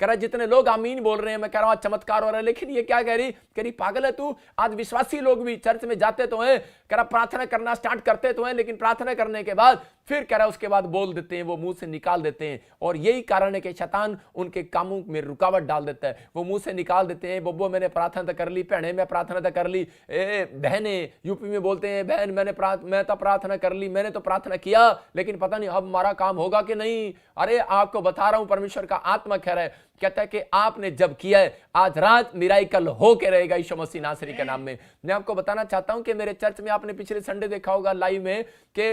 कह रहा जितने लोग आमीन बोल रहे हैं, मैं कह रहा हूं चमत्कार हो रहा है, लेकिन ये क्या कह रही पागल है तू। आज विश्वासी लोग भी चर्च में जाते तो हैं, कह रहा प्रार्थना करना स्टार्ट करते तो हैं, लेकिन प्रार्थना करने के बाद फिर कह रहा उसके बाद बोल देते हैं, वो मुंह से निकाल देते हैं। और यही कारण है कि शैतान उनके कामों में रुकावट डाल देता है। वो मुंह से निकाल देते हैं, बब्बो मैंने प्रार्थना तो कर ली, भैने मैं प्रार्थना तो कर ली, बहने यूपी में बोलते हैं बहन मैं तो प्रार्थना कर ली, मैंने तो प्रार्थना किया, लेकिन पता नहीं अब हमारा काम होगा कि नहीं। अरे आपको बता रहा हूं, परमेश्वर का आत्मा कह रहा है, कहता है कि आपने जब किया है आज रात मिराइकल हो के रहेगा यीशु मसीह नासरी के नाम में। मैं आपको बताना चाहता हूं कि मेरे चर्च में आपने पिछले संडे देखा होगा लाइव में कि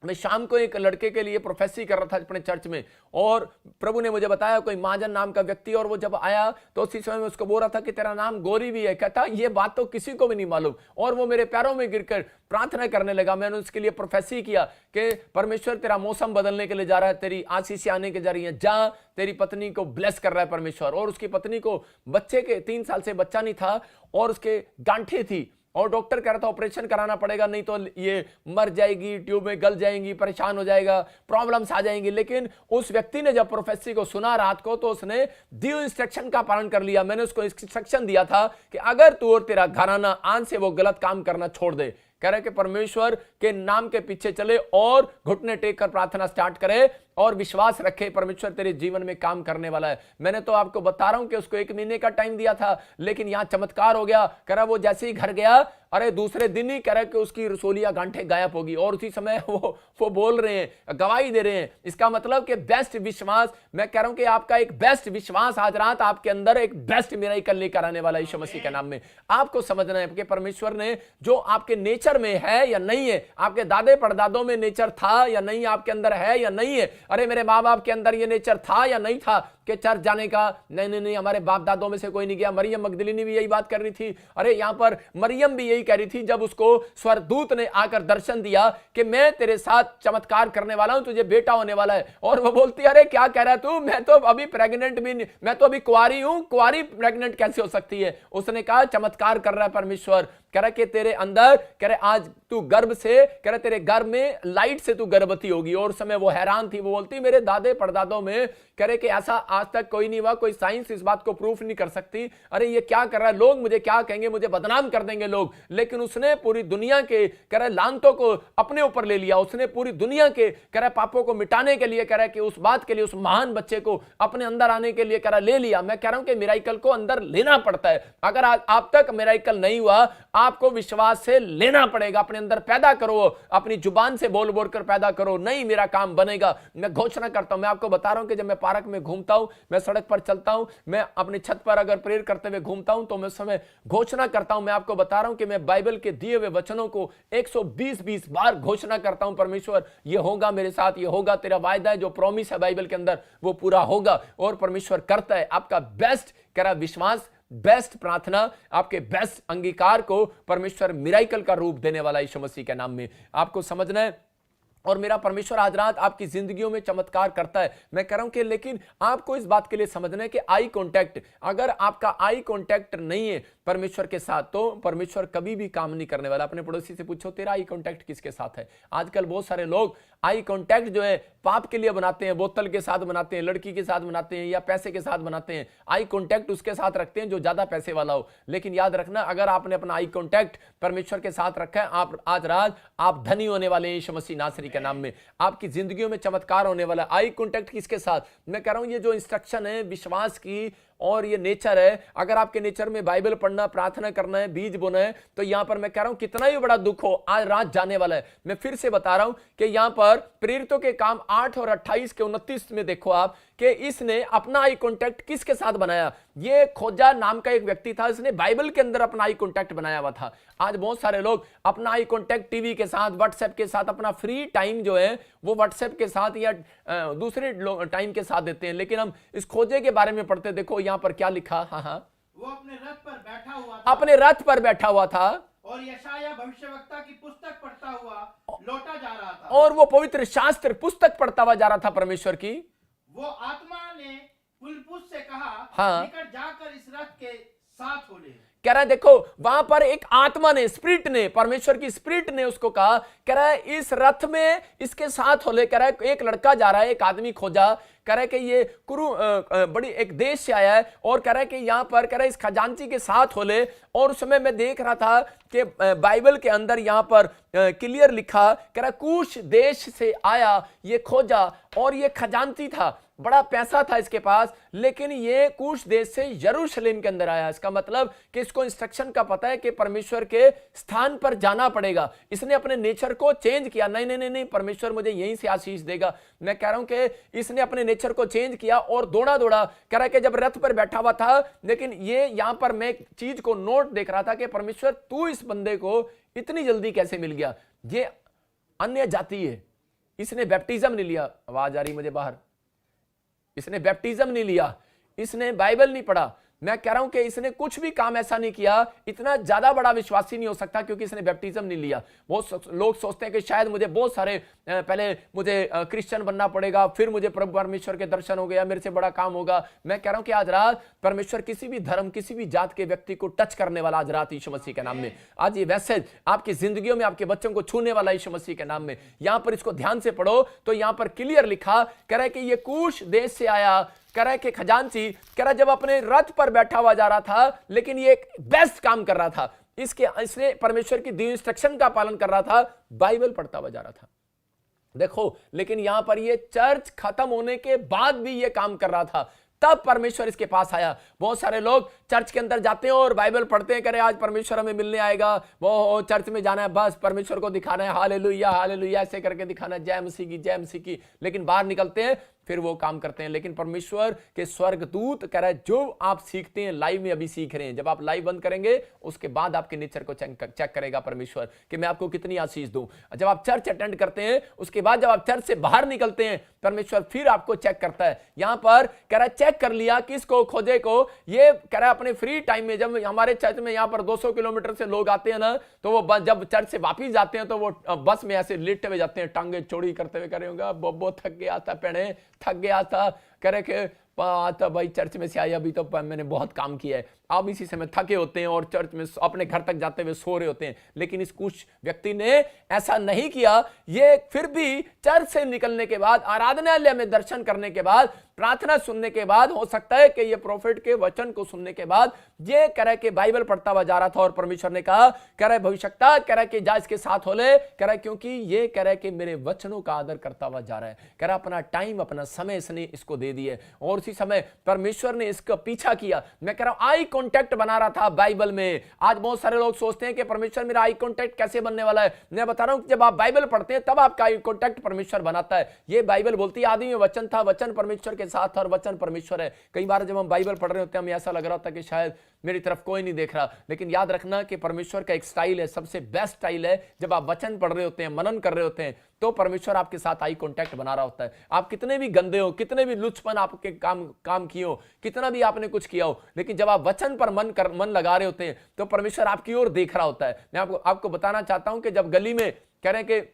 मैं शाम को एक लड़के के लिए प्रोफेसी कर रहा था अपने चर्च में, और प्रभु ने मुझे बताया कोई महाजन नाम का व्यक्ति, और वो जब आया तो उसी समय में उसको बोल रहा था कि तेरा नाम गौरी भी है। कहता ये बात तो किसी को भी नहीं मालूम, और वो मेरे पैरों में गिरकर प्रार्थना करने लगा। मैंने उसके लिए प्रोफेसी किया कि परमेश्वर तेरा मौसम बदलने के लिए जा रहा है, तेरी आशीष आने के जा रही है, जा तेरी पत्नी को ब्लेस कर रहा है परमेश्वर। और उसकी पत्नी को बच्चे के 3 साल से बच्चा नहीं था, और उसके गांठें थी, और डॉक्टर कह रहा था ऑपरेशन कराना पड़ेगा, नहीं तो ये मर जाएगी, ट्यूब में गल जाएंगी, परेशान हो जाएगा, प्रॉब्लम्स आ जाएंगी। लेकिन उस व्यक्ति ने जब प्रोफेसी को सुना रात को, तो उसने दिए इंस्ट्रक्शन का पालन कर लिया। मैंने उसको इंस्ट्रक्शन दिया था कि अगर तू और तेरा घराना आज से वो गलत काम करना छोड़ दे, कह रहे कि परमेश्वर के नाम के पीछे चले और घुटने टेक कर प्रार्थना स्टार्ट करे और विश्वास रखे परमेश्वर तेरे जीवन में काम करने वाला है। मैंने तो आपको बता रहा हूं कि उसको 1 महीने का टाइम दिया था, लेकिन यहां चमत्कार हो गया। कह रहा वो जैसे ही घर गया, अरे दूसरे दिन ही कह रहा कि उसकी रसोलिया गांठें गायब होगी, और उसी समय वो बोल रहे हैं, गवाही दे रहे हैं। इसका मतलब कि बेस्ट विश्वास, मैं कह रहा हूं कि आपका एक बेस्ट विश्वास आज रात आपके अंदर एक बेस्ट मिराइकल लेकर आने वाला यीशु मसीह के नाम में। आपको समझना है कि परमेश्वर ने जो आपके नेचर में है या नहीं है, आपके दादे परदादों में नेचर था या नहीं, आपके अंदर है या नहीं है। अरे मेरे माँ बाप के अंदर ये नेचर था या नहीं था कि चर्च जाने का, नहीं, हमारे बाप दादों में से कोई नहीं गया। मरियम मगदलीनी भी यही बात कर रही थी। अरे यहां पर मरियम भी यही कह रही थी जब उसको स्वर्गदूत ने आकर दर्शन दिया कि मैं तेरे साथ चमत्कार करने वाला हूं, तुझे बेटा होने वाला है। और वो बोलती अरे क्या कह रहा है तू, मैं तो अभी प्रेग्नेंट भी नहीं, मैं तो अभी कुंवारी हूं, कुंवारी प्रेग्नेंट कैसे हो सकती है। उसने कहा चमत्कार कर रहा है परमेश्वर, कह रहा कि तेरे अंदर, कह रहे आज तू गर्भ से, कह रहे तेरे गर्भ में लाइट से तू गर्भवती होगी। और उस समय वो हैरान थी, वो बोलती मेरे दादे परदादों में कह रहे कि ऐसा आज तक कोई नहीं हुआ, कोई साइंस इस बात को प्रूफ नहीं कर सकती। अरे ये क्या कर रहा है, लोग मुझे क्या कहेंगे, मुझे बदनाम कर देंगे लोग। लेकिन उसने पूरी दुनिया के, कह रहे लानतों को अपने ऊपर ले लिया। उसने पूरी दुनिया के, कह रहे पापों को मिटाने के लिए, कह रहे कि उस बात के लिए, उस महान बच्चे को अपने अंदर आने के लिए, कह रहा ले लिया। मैं कह रहा हूं कि मिराइकल को अंदर लेना पड़ता है। अगर आप तक मिराइकल नहीं हुआ, आपको विश्वास से लेना पड़ेगा, अपने अंदर पैदा करो, अपनी जुबान से बोल बोल कर पैदा करो, नहीं मेरा काम बनेगा। मैं घोषणा करता हूं, मैं आपको बता रहा हूं कि जब मैं पार्क में घूमता हूं, मैं सड़क पर चलता हूं, मैं अपनी छत पर अगर प्रेयर करते हुए घूमता हूं, तो मैं समय घोषणा करता हूं। मैं आपको बता रहा हूं कि मैं बाइबल के दिए हुए वचनों को 120 बार घोषणा करता हूं, परमेश्वर ये होगा मेरे साथ, ये होगा, तेरा वायदा है, जो प्रॉमिस है बाइबल के अंदर वो पूरा होगा। और परमेश्वर करता है। आपका बेस्ट कह रहा विश्वास, बेस्ट प्रार्थना, आपके बेस्ट अंगीकार को परमेश्वर मिराइकल का रूप देने वाला यीशु मसीह के नाम में। आपको समझना है। और मेरा परमेश्वर आज रात आपकी जिंदगियों में चमत्कार करता है। मैं कह रहा हूं कि लेकिन आपको इस बात के लिए समझना है कि आई कांटेक्ट, अगर आपका आई कांटेक्ट नहीं है परमेश्वर के साथ, तो परमेश्वर कभी भी काम नहीं करने वाला। अपने पड़ोसी से पूछो तेरा आई कांटेक्ट किसके साथ है। आजकल बहुत सारे लोग आई कांटेक्ट जो है पाप के लिए बनाते हैं, बोतल के साथ बनाते हैं, लड़की के साथ बनाते हैं, या पैसे के साथ बनाते हैं। आई कांटेक्ट उसके साथ रखते हैं जो ज्यादा पैसे वाला हो। लेकिन याद रखना, अगर आपने अपना आई कांटेक्ट परमेश्वर के साथ रखा है, आप आज रात आप धनी होने वाले हैं यीशु मसीह नासरी के नाम में। आपकी जिंदगियों में चमत्कार होने वाला है। आई कांटेक्ट किसके साथ, मैं कह रहा हूं ये जो इंस्ट्रक्शन है विश्वास की और ये नेचर है, अगर आपके नेचर में बाइबल पढ़ना, प्रार्थना करना है, बीज बोना है, तो यहां पर मैं कह रहा हूं कितना ही बड़ा दुख हो आज रात जाने वाला है। मैं फिर से बता रहा हूं कि यहां पर प्रेरितों के काम 8 और 28 के 29 में देखो आप कि इसने अपना आई कांटेक्ट किसके साथ बनाया। ये खोजा नाम का एक व्यक्ति था, इसने बाइबल के अंदर अपना आई कांटेक्ट बनाया हुआ था। आज बहुत सारे लोग अपना आई कांटेक्ट टीवी के साथ, व्हाट्सएप के साथ, अपना फ्री टाइम जो है वो व्हाट्सएप के साथ या दूसरे टाइम के साथ देते हैं। लेकिन हम इस खोजे के बारे में पढ़ते, देखो यहां पर क्या लिखा। हाँ, वो अपने रथ पर बैठा हुआ था, अपने रथ पर बैठा हुआ था और यशायाह भविष्यवक्ता की पुस्तक पढ़ता हुआ लौटा जा रहा था। और वो पवित्र शास्त्र पुस्तक पढ़ता हुआ जा रहा था परमेश्वर की। वो आत्मा ने फिलिप्पुस से कहा, हाँ। निकट जाकर इस रथ के साथ हो ले। कह रहा है देखो वहां पर एक आत्मा ने, स्पिरिट ने, परमेश्वर की स्पिरिट ने उसको कहा, कह रहा है इस रथ में इसके साथ हो ले, कह रहा है एक लड़का जा रहा है, एक आदमी खोजा, कह रहा है कि ये बड़ी एक देश से आया है, और कह रहा है कि यहां पर कह रहा है इस खजांची के साथ हो ले। और उस समय मैं देख रहा था कि बाइबल के अंदर यहां पर क्लियर लिखा, कह रहा है कूश देश से आया, ये खोजा, और ये खजांची था, बड़ा पैसा था इसके पास, लेकिन ये कूश देश से यरूशलेम के अंदर आया। इसका मतलब कि इसको इंस्ट्रक्शन का पता है कि परमेश्वर के स्थान पर जाना पड़ेगा। इसने अपने नेचर को चेंज किया, नहीं नहीं नहीं नहीं, परमेश्वर मुझे यहीं से आशीष देगा। मैं कह रहा हूं कि इसने अपने नेचर को चेंज किया और दौड़ा दौड़ा, कह रहा है कि जब रथ पर बैठा हुआ था, लेकिन ये यहां पर मैं एक चीज को नोट देख रहा था कि परमेश्वर तू इस बंदे को इतनी जल्दी कैसे मिल गया, ये अन्य जाति है, इसने बैप्टिज्म नहीं लिया, आवाज आ रही मुझे बाहर, इसने बैप्टिज्म नहीं लिया, इसने बाइबल नहीं पढ़ा, मैं कह रहा हूं कि इसने कुछ भी काम ऐसा नहीं किया, इतना ज्यादा बड़ा विश्वासी नहीं हो सकता क्योंकि इसने बैप्टिज्म नहीं लिया। बहुत लोग सोचते हैं कि शायद मुझे बहुत सारे पहले मुझे क्रिश्चियन बनना पड़ेगा, फिर मुझे प्रभु परमेश्वर के दर्शन हो गया, मेरे से बड़ा काम होगा। मैं कह रहा हूं कि आज रात परमेश्वर किसी भी धर्म, किसी भी जात के व्यक्ति को टच करने वाला आज रात यीशु मसीह के नाम में, आज ये मैसेज आपकी जिंदगियों में, आपके बच्चों को छूने वाला यीशु मसीह के नाम में। यहां पर इसको ध्यान से पढ़ो तो यहां पर क्लियर लिखा, कह रहा है कि ये कूश देश से आया, कह रहा है कि खजांची, कह रहा है जब अपने रथ पर बैठा हुआ जा रहा था, लेकिन ये एक बेस्ट काम कर रहा था, इसने परमेश्वर की दी इंस्ट्रक्शन का पालन कर रहा था, बाइबल पढ़ता हुआ जा रहा था। देखो, लेकिन यहां पर ये चर्च खत्म होने के बाद भी ये काम कर रहा था, तब परमेश्वर इसके पास आया। बहुत सारे लोग चर्च के अंदर जाते हैं और बाइबल पढ़ते हैं, करे आज परमेश्वर हमें मिलने आएगा, वो चर्च में जाना है, बस परमेश्वर को दिखाना है, हालेलुया हालेलुया ऐसे करके दिखाना है, जय मसीह की जय मसीह की, लेकिन बाहर निकलते हैं फिर वो काम करते हैं। लेकिन परमेश्वर के स्वर्गदूत कह रहा है जो आप सीखते हैं लाइव में, अभी सीख रहे हैं, जब आप लाइव बंद करेंगे उसके बाद आपके नेचर को चेक करेगा परमेश्वर कि मैं आपको कितनी आशीष दूं। जब आप चर्च अटेंड करते हैं उसके बाद जब आप चर्च से बाहर निकलते हैं परमेश्वर फिर आपको चेक करता है। यहां पर कह रहा है चेक कर लिया, किसको? खोजे को। ये कह रहा है अपने फ्री टाइम में, जब हमारे चर्च में यहां पर 200 किलोमीटर से लोग आते हैं ना, तो वो जब चर्च से वापिस जाते हैं तो वो बस में ऐसे लेटे हुए जाते हैं, टांगे चौड़ी करते हुए, करे होगा बोबो थक गया था, पेड़े थक गया था, करे के तो भाई चर्च में से आया, अभी तो मैंने बहुत काम किया है, अब इसी समय थके होते हैं और चर्च में अपने घर तक जाते हुए सो रहे होते हैं। लेकिन इस कुछ व्यक्ति ने ऐसा नहीं किया, ये फिर भी चर्च से निकलने के बाद, आराधनालय में दर्शन करने के बाद, प्रार्थना सुनने के बाद, हो सकता है कि ये प्रोफेट के वचन को सुनने के बाद ये कह रहा है कि बाइबल पढ़ता हुआ जा रहा था और परमेश्वर ने कहा, कह रहा है भविष्यवक्ता, कह रहा है कि जा इसके साथ हो ले, कह रहा है क्योंकि ये कह रहा है कि मेरे वचनों का आदर करता हुआ जा रहा है, कह रहा अपना टाइम, अपना समय इसने इसको दे दिए और उसी समय परमेश्वर ने इसका पीछा किया। मैं कह रहा हूं आई कांटेक्ट बना रहा था बाइबल में। आज बहुत सारे लोग सोचते हैं कि परमेश्वर मेरा आई कांटेक्ट कैसे बनने वाला है। मैं बता रहा हूं कि जब आप बाइबल पढ़ते हैं तब आपका आई कांटेक्ट परमेश्वर बनाता है। ये बाइबल बोलती है आदि में वचन था, वचन परमेश्वर के साथ और वचन परमेश्वर है। कई बार जब हम बाइबल पढ़ रहे होते हैं हमें ऐसा लग रहा होता है कि शायद मेरी तरफ कोई नहीं देख रहा, लेकिन याद रखना कि परमेश्वर का एक स्टाइल है, सबसे बेस्ट स्टाइल है, जब आप वचन पढ़ रहे होते हैं, मनन कर रहे होते हैं, तो परमेश्वर आपके साथ आई कांटेक्ट बना रहा होता है। आप कितने भी गंदे हो, कितने भी लुचपन आपके काम किए हो, कितना भी आपने कुछ किया हो, लेकिन जब आप वचन पर मन लगा रहे होते हैं तो परमेश्वर आपकी ओर देख रहा होता है। मैं आपको बताना चाहता हूं कि जब गली में कह रहे हैं कि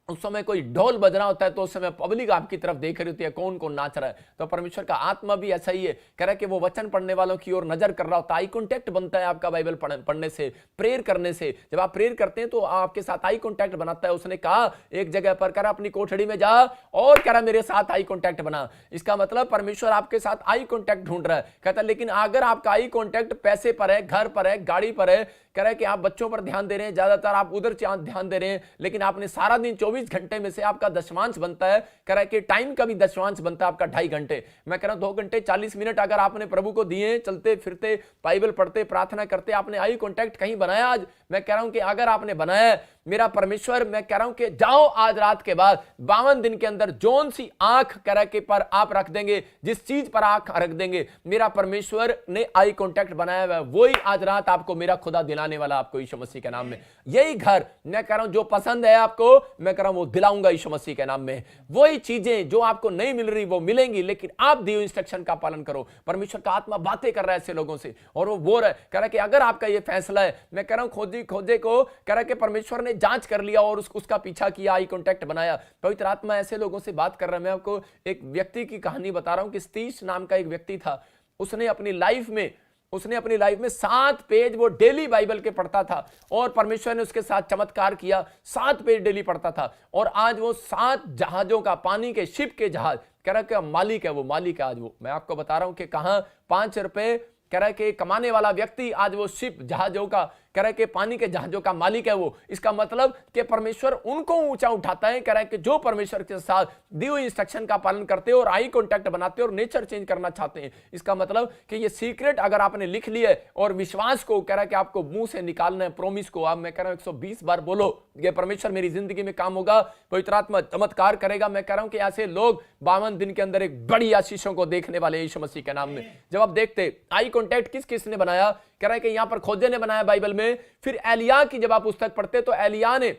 उस समय कोई ढोल बजना होता है तो उस समय पब्लिक आपकी तरफ देख रही होती है कौन कौन नाच रहा है, तो परमेश्वर का आत्मा भी ऐसा ही है, कह रहा है कि वो वचन पढ़ने वालों की ओर नजर कर रहा होता है। आई कांटेक्ट बनता है आपका बाइबल पढ़ने से, प्रेयर करने से। जब आप प्रेयर करते हैं तो आपके साथ आई कांटेक्ट बनाता है। उसने कहा एक जगह पर, कह रहा अपनी कोठड़ी में जा और कह रहा मेरे साथ आई कांटेक्ट बना। इसका मतलब परमेश्वर आपके साथ आई कांटेक्ट ढूंढ रहा है। कहता लेकिन अगर आपका आई कांटेक्ट पैसे पर है, घर पर है, गाड़ी पर है, कह रहा है कि आप बच्चों पर ध्यान दे रहे हैं, ज्यादातर आप उधर ध्यान दे रहे हैं, लेकिन आपने सारा दिन 24 घंटे में से आपका दशमांश बनता है, कह रहा है कि टाइम का भी दशमांश बनता है आपका 2.5 घंटे। मैं कह रहा हूं 2 घंटे 40 मिनट अगर आपने प्रभु को दिए, चलते फिरते, बाइबल पढ़ते, प्रार्थना करते, आपने आई कांटेक्ट कहीं बनाया आज? मैं कह रहा हूं कि अगर आपने बनाया, मेरा परमेश्वर, मैं कह रहा हूं कि जाओ आज रात के बाद 52 दिन के अंदर जोन सी आंख कह रहा के पर आप रख देंगे, जिस चीज पर आंख रख देंगे, मेरा परमेश्वर ने आई कांटेक्ट बनाया हुआ है, वही आज रात आपको मेरा खुदा दिलाने वाला, आपको यीशु मसीह के नाम में। यही घर मैं कह रहा हूं जो पसंद है आपको, मैं कह रहा हूं वो दिलाऊंगा यीशु मसीह के नाम में। वही चीजें जो आपको नहीं मिल रही वो मिलेंगी, लेकिन आप दिए इंस्ट्रक्शन का पालन करो। परमेश्वर का आत्मा बातें कर रहा है ऐसे लोगों से और वो बोल रहा है, कह रहा है कि अगर आपका ये फैसला है, मैं कह रहा हूं खोजे को, कह रहा है कि परमेश्वर ने जांच कर लिया और उसका पीछा किया, आई कांटेक्ट बनाया। पवित्र आत्मा ऐसे लोगों से बात कर रहा है। मैं आपको एक व्यक्ति की कहानी बता रहा हूं कि सतीश नाम का एक व्यक्ति था। उसने अपनी लाइफ में उसने अपनी लाइफ में 7 पेज वो डेली बाइबल के पढ़ता था और परमेश्वर ने उसके साथ चमत्कार किया। 7 पेज डेली पढ़ता था और आज वो 7 जहाजों का, पानी के शिप के जहाज, कह रहा कि मालिक है, वो मालिक है आज वो। मैं आपको बता रहा हूं कि कहां 5 रुपए कह रहा है कि कमाने वाला व्यक्ति आज वो शिप जहाजों का, कह रहा है कि पानी के जहाजों का मालिक है वो। इसका मतलब कि परमेश्वर उनको ऊंचा उठाता है, कह रहा है कि जो परमेश्वर के साथ दी हुई इंस्ट्रक्शन का पालन करते हैं और आई कांटेक्ट बनाते हैं और नेचर चेंज करना चाहते हैं। इसका मतलब कि ये सीक्रेट अगर आपने लिख लिया और विश्वास को, कह रहा है कि आपको मुंह से निकालना है, प्रोमिस को आप, मैं कह रहा हूं 120 बार बोलो ये परमेश्वर मेरी जिंदगी में काम होगा, पवित्र आत्मा चमत्कार करेगा। मैं कह रहा हूं कि ऐसे लोग 52 दिन के अंदर एक बड़ी आशीषों को देखने वाले यीशु मसीह के नाम में। जब आप देखते आई कांटेक्ट किस किस ने बनाया, कह रहा है कि यहां पर खोजे ने बनाया बाइबल में। फिर एलिया की जब आप पुस्तक पढ़ते तो एलिया ने,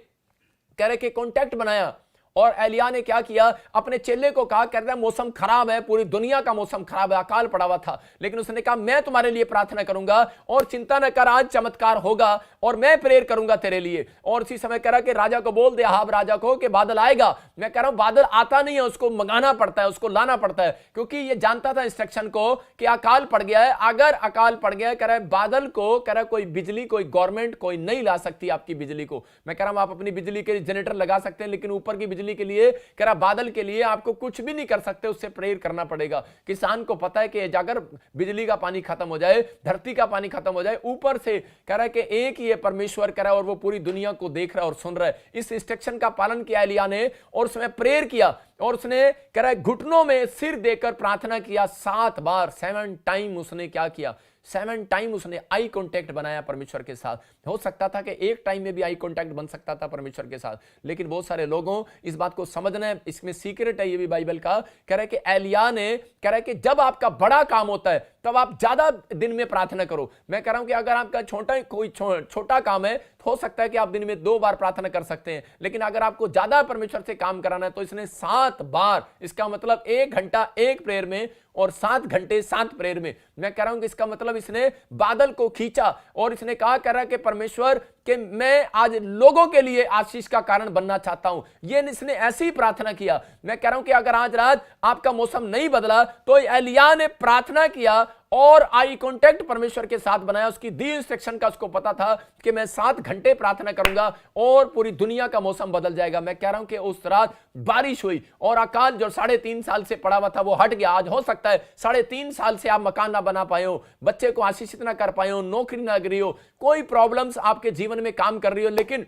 कह रहे कि कांटेक्ट बनाया और एलिया ने क्या किया, अपने चेले को कहा, कह रहा है मौसम खराब है, पूरी दुनिया का मौसम खराब है, अकाल पड़ा हुआ था, लेकिन उसने कहा मैं तुम्हारे लिए प्रार्थना करूंगा और चिंता न कर, आज चमत्कार होगा और मैं प्रेयर करूंगा तेरे लिए। और उसी समय कह रहा कि राजा को बोल दे, हाब राजा को, कि बादल आएगा। मैं कह रहा हूं बादल आता नहीं है, उसको मंगाना पड़ता है, उसको लाना पड़ता है, क्योंकि ये जानता था इंस्ट्रक्शन को कि अकाल पड़ गया है। अगर अकाल पड़ गया है, कह रहा है बादल को, कह रहा है कोई बिजली, कोई गवर्नमेंट कोई नहीं ला सकती आपकी बिजली को। मैं कह रहा हूं आप अपनी बिजली के जनरेटर लगा सकते हैं, लेकिन ऊपर की बिजली के लिए, बादल के लिए आपको कुछ भी नहीं कर सकते, उससे प्रेयर करना पड़ेगा। किसान को पता है कि अगर बिजली का पानी खत्म हो जाए, धरती का पानी खत्म हो जाए, ऊपर से कह रहा है कि एक ही परमेश्वर कह रहा है और वो पूरी दुनिया को देख रहा है और सुन रहा है। इस इंस्ट्रक्शन का पालन किया एलिया ने और उसमें प्रेयर किया और उसने, कह रहा है, घुटनों में सिर देकर प्रार्थना किया 7 बार, 7 टाइम उसने क्या किया, 7 टाइम उसने आई कांटेक्ट बनाया परमेश्वर के साथ। हो सकता था कि एक टाइम में भी आई कांटेक्ट बन सकता था परमेश्वर के साथ, लेकिन बहुत सारे लोगों इस बात को समझना है, इसमें सीक्रेट है ये भी बाइबल का। कह रहा है कि एलिया ने, कह रहा है कि जब आपका बड़ा काम होता है तब आप ज्यादा दिन में प्रार्थना करो। मैं कह रहा हूं कि अगर आपका छोटा काम है तो हो सकता है कि आप दिन में 2 बार प्रार्थना कर सकते हैं, लेकिन अगर आपको ज्यादा परमेश्वर से काम कराना है तो इसने 7 बार, इसका मतलब 1 घंटा 1 प्रेयर में और 7 घंटे 7 प्रेयर में। मैं कह रहा हूं कि इसका मतलब इसने बादल को खींचा और इसने कहा, कह रहा है कि परमेश्वर कि मैं आज लोगों के लिए आशीष का कारण बनना चाहता हूं। ये इसने ऐसी प्रार्थना किया। मैं कह रहा हूं कि अगर आज रात आपका मौसम नहीं बदला तो एलिया ने प्रार्थना किया और आई कांटेक्ट परमेश्वर के साथ बनाया। उसकी दी इंस्ट्रक्शन का उसको पता था कि मैं 7 घंटे प्रार्थना करूंगा और पूरी दुनिया का मौसम बदल जाएगा। मैं कह रहा हूं कि उस रात बारिश हुई और अकाल जो 3.5 साल से पड़ा हुआ था वो हट गया। आज हो सकता है 3.5 साल से आप मकान ना बना पाए हो, बच्चे को आशीषित ना कर पाए हो, नौकरी ना करी हो, कोई प्रॉब्लम्स आपके जीवन में काम कर रही हो, लेकिन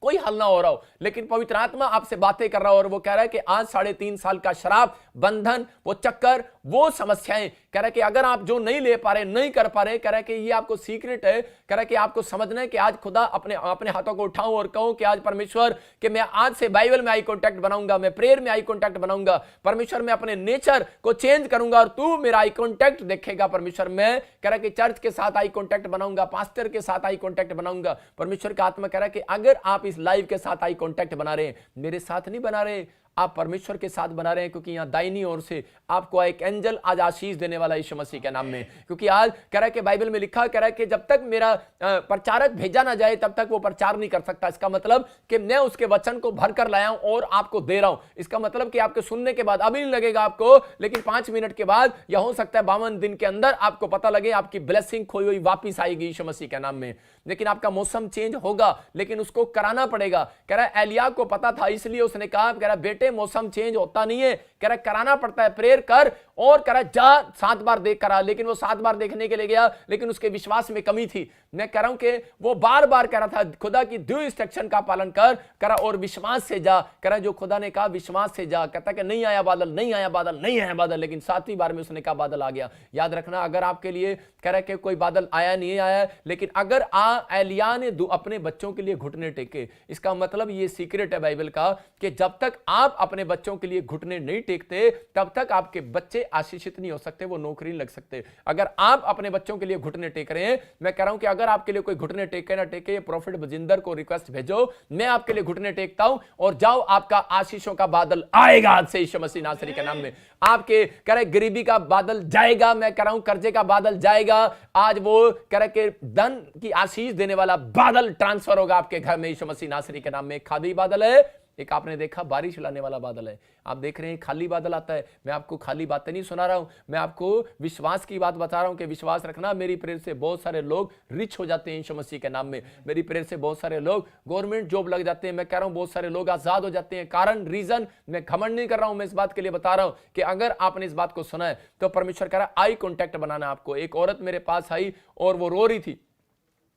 कोई हल ना हो रहा हो, लेकिन पवित्र आत्मा आपसे बातें कर रहा हो और वो कह रहा है कि आज 3.5 साल का श्राप, बंधन, वो चक्कर, वो समस्याएं, कह रहा है कि अगर आप जो नहीं ले पा रहे, नहीं कर पा रहे, कह रहा है कि ये आपको सीक्रेट है। कह रहा है कि आपको समझना है कि आज खुदा अपने हाथों को उठाऊं और कहूं कि आज परमेश्वर कि मैं आज से बाइबल में आई कांटेक्ट बनाऊंगा, मैं प्रेयर में आई कांटेक्ट बनाऊंगा, परमेश्वर मैं अपने नेचर को चेंज करूंगा और तू मेरा आई कांटेक्ट देखेगा। परमेश्वर मैं, कह रहा है कि चर्च के साथ आई कांटेक्ट बनाऊंगा, पास्टर के साथ आई कांटेक्ट बनाऊंगा। परमेश्वर का आत्मा कह रहा है कि अगर आप इस लाइव के साथ आई कांटेक्ट बना रहे हैं, मेरे साथ नहीं बना रहे, आप परमेश्वर के साथ बना रहे हैं, क्योंकि यहां दाहिनी ओर से आपको एक एंजल आज आशीष देने वाला यीशु मसीह के नाम में। क्योंकि आज कह रहा है कि बाइबल में लिखा, कह रहा है कि जब तक मेरा प्रचारक भेजा ना जाए तब तक वो प्रचार नहीं कर सकता। इसका मतलब कि मैं उसके वचन को भर कर लाया हूं और आपको दे रहा हूं। इसका मतलब कि आपके सुनने के बाद अभी नहीं लगेगा आपको, लेकिन 5 मिनट के बाद या हो सकता है 52 दिन के अंदर आपको पता लगे आपकी ब्लेसिंग खोई हुई वापिस आएगी यीशु मसीह के नाम में। लेकिन आपका मौसम चेंज होगा, लेकिन उसको कराना पड़ेगा। कह रहा है एलिया को पता था, इसलिए उसने कहा, कह रहा बेटे मौसम चेंज होता नहीं है, कह रहा कराना पड़ता है, प्रेयर कर और कह रहा जा 7 बार देख करा। लेकिन वो 7 बार देखने के लिए गया, लेकिन उसके विश्वास में कमी थी। मैं कह रहा हूं कि वो बार बार कह रहा था खुदा की दी इंस्ट्रक्शन का पालन कर, कह रहा और विश्वास से जा। कह रहा जो खुदा ने कहा विश्वास से जा। कहता कि नहीं आया बादल, नहीं आया बादल, नहीं आया बादल, लेकिन 7वीं बार में उसने कहा बादल आ गया। याद रखना, अगर आपके लिए कह रहा कि कोई बादल आया नहीं आया, लेकिन अगर एलिया ने अपने बच्चों के लिए घुटने टेके, इसका मतलब ये सीक्रेट है बाइबल का कि जब तक आप अपने बच्चों के लिए घुटने नहीं टेकते तब तक आपके बच्चे आशीषित नहीं हो सकते, वो नौकरी नहीं लग सकते। अगर आप अपने बच्चों के लिए घुटने टेक रहे हैं, मैं कह रहा हूं कि अगर आपके लिए कोई घुटने टेके ना टेके, ये प्रॉफिट बजिंदर को रिक्वेस्ट भेजो, मैं आपके लिए घुटने टेकता हूं और जाओ, आपका आशीषों का बादल आएगा आज से यीशु मसीह नासरी के नाम में। आपके कह रहे गरीबी का बादल जाएगा, मैं कह रहा हूं कर्जे का बादल जाएगा। आज वो कह रहे कि धन की आशीष देने वाला बादल ट्रांसफर होगा आपके घर में यीशु मसीह नासरी के नाम में। खादी बादल है, एक आपने देखा बारिश लाने वाला बादल है, आप देख रहे हैं खाली बादल आता है। मैं आपको खाली बातें नहीं सुना रहा हूं, मैं आपको विश्वास की बात बता रहा हूं कि विश्वास रखना। मेरी प्रेयर से बहुत सारे लोग रिच हो जाते हैं यीशु मसीह के नाम में। मेरी प्रेयर से बहुत सारे लोग गवर्नमेंट जॉब लग जाते हैं। मैं कह रहा हूं बहुत सारे लोग आजाद हो जाते हैं। कारण रीजन मैं घमंड नहीं कर रहा हूं, मैं इस बात के लिए बता रहा हूं कि अगर आपने इस बात को सुना है तो परमेश्वर कह रहा है आई कांटेक्ट बनाना आपको। एक औरत मेरे पास आई और वो रो रही थी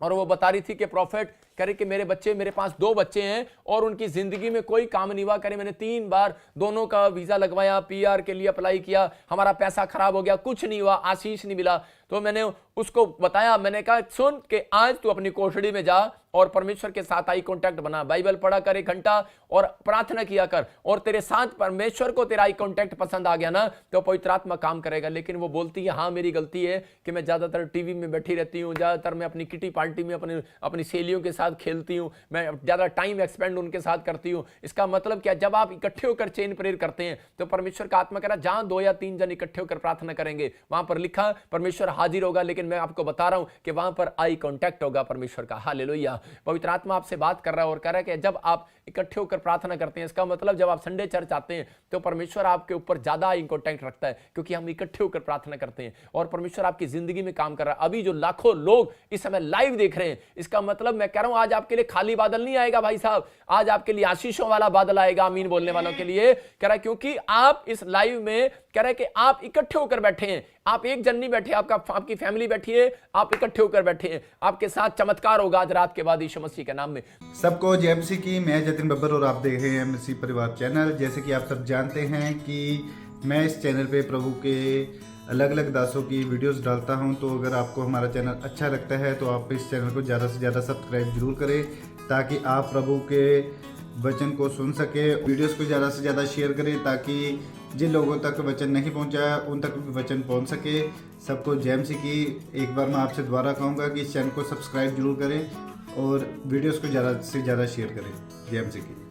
और वो बता रही थी कि प्रॉफिट करे कि मेरे पास 2 बच्चे हैं और उनकी जिंदगी में कोई काम नहीं हुआ। करे मैंने 3 बार दोनों का वीजा लगवाया, पीआर के लिए अप्लाई किया, हमारा पैसा खराब हो गया, कुछ नहीं हुआ, आशीष नहीं मिला। तो मैंने उसको बताया, मैंने कहा सुन कि आज तू अपनी कोठड़ी में जा और परमेश्वर के साथ आई कांटेक्ट बना, बाइबल पढ़ा कर 1 घंटा और प्रार्थना किया कर, और तेरे साथ परमेश्वर को तेरा आई कांटेक्ट पसंद आ गया ना तो पवित्र आत्मा काम करेगा। लेकिन वो बोलती है हाँ मेरी गलती है कि मैं ज्यादातर टीवी में बैठी रहती हूँ, ज्यादातर मैं अपनी किटी पार्टी में अपनी सहेलियों के साथ खेलती हूँ, मैं ज्यादा टाइम एक्सपेंड उनके साथ करती हूँ। इसका मतलब क्या, जब आप इकट्ठे होकर चेन प्रेयर करते हैं तो परमेश्वर का आत्मा कह रहा जहां 2 या 3 जन इकट्ठे होकर प्रार्थना करेंगे वहां पर लिखा परमेश्वर हाजिर होगा। लेकिन मैं आपको बता रहा हूं कि वहां पर आई कांटेक्ट होगा परमेश्वर का। हालेलुया। पवित्र आत्मा आपसे बात कर रहा है और कह रहा है कि जब आप इकट्ठे होकर प्रार्थना करते हैं, इसका मतलब जब आप संडे चर्च आते हैं तो परमेश्वर आपके ऊपर ज्यादा आई कांटेक्ट रखता है, क्योंकि हम इकट्ठे होकर प्रार्थना करते हैं और परमेश्वर आपकी जिंदगी में काम कर रहा है। अभी जो लाखों लोग इस समय लाइव देख रहे हैं, इसका मतलब मैं कह रहा हूं आज आपके लिए खाली बादल नहीं आएगा भाई साहब, आज आपके लिए आशीषों वाला बादल आएगा। आमीन बोलने वालों के लिए कह रहा है, क्योंकि आप इस लाइव में कह रहे हैं कि आप इकट्ठे होकर बैठे हैं। आप एक जन नहीं बैठे, आपकी फैमिली बैठी है, आप इकट्ठे होकर बैठे हैं। आपके साथ चमत्कार होगा आज रात के बाद यीशु मसीह के नाम में। सबको जय मसीह की। मैं जतिन बब्बर और आप देख रहे हैं मसीह परिवार चैनल। जैसे कि आप सब जानते हैं कि मैं इस चैनल पे प्रभु के अलग अलग दासों की वीडियोस डालता हूं, तो अगर आपको हमारा चैनल अच्छा लगता है तो आप इस चैनल को ज़्यादा से ज़्यादा सब्सक्राइब जरूर करें, ताकि आप प्रभु के वचन को सुन सके। वीडियोस को ज़्यादा से ज़्यादा शेयर करें ताकि जिन लोगों तक वचन नहीं पहुंचा उन तक भी वचन पहुंच सके। सबको जय मसीह की। एक बार मैं आपसे दोबारा कहूँगा कि इस चैनल को सब्सक्राइब जरूर करें और वीडियोस को ज़्यादा से ज़्यादा शेयर करें। जय मसीह की।